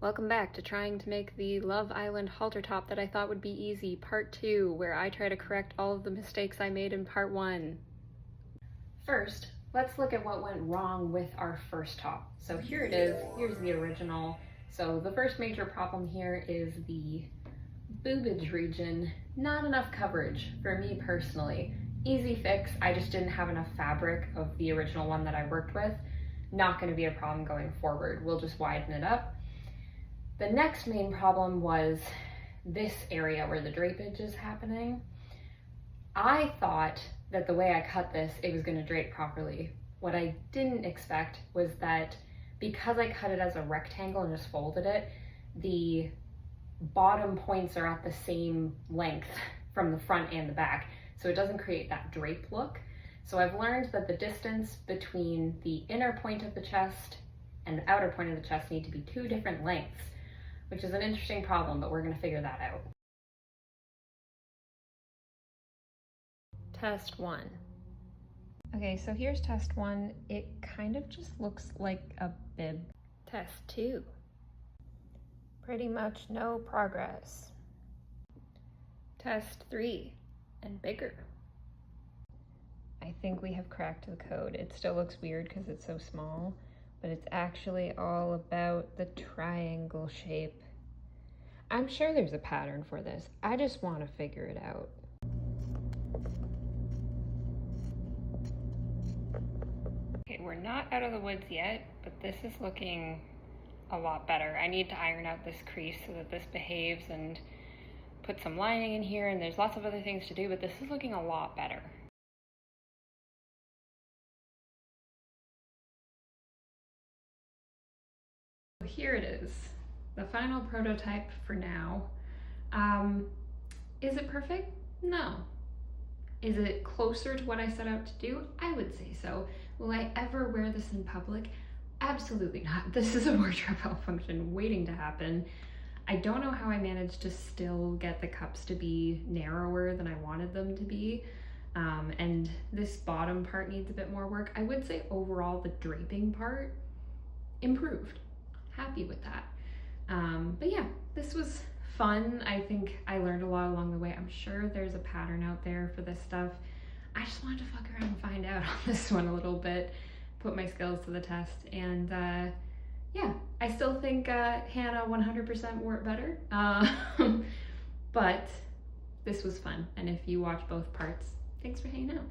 Welcome back to trying to make the Love Island halter top that I thought would be easy, part 2, where I try to correct all of the mistakes I made in part 1. First, let's look at what went wrong with our first top. So here it is, here's the original. So the first major problem here is the boobage region, not enough coverage for me personally. Easy fix, I just didn't have enough fabric of the original one that I worked with. Not going to be a problem going forward, we'll just widen it up. The next main problem was this area where the drapage is happening. I thought that the way I cut this, it was going to drape properly. What I didn't expect was that because I cut it as a rectangle and just folded it, the bottom points are at the same length from the front and the back, so it doesn't create that drape look. So I've learned that the distance between the inner point of the chest and the outer point of the chest need to be 2 different lengths, which is an interesting problem, but we're going to figure that out. Test 1. Okay, so here's test 1. It kind of just looks like a bib. Test 2. Pretty much no progress. Test 3, and bigger. I think we have cracked the code. It still looks weird because it's so small, but it's actually all about the triangle shape. I'm sure there's a pattern for this. I just want to figure it out. Okay, we're not out of the woods yet, but this is looking a lot better. I need to iron out this crease so that this behaves and put some lining in here, and there's lots of other things to do, but this is looking a lot better. Here it is, the final prototype for now. Is it perfect? No. Is it closer to what I set out to do? I would say so. Will I ever wear this in public? Absolutely not. This is a wardrobe malfunction waiting to happen. I don't know how I managed to still get the cups to be narrower than I wanted them to be. And this bottom part needs a bit more work. I would say overall the draping part improved. Happy with that. But yeah, this was fun. I think I learned a lot along the way. I'm sure there's a pattern out there for this stuff. I just wanted to fuck around and find out on this one a little bit, put my skills to the test, and yeah, I still think Hannah 100% wore it better, but this was fun, and if you watch both parts, thanks for hanging out.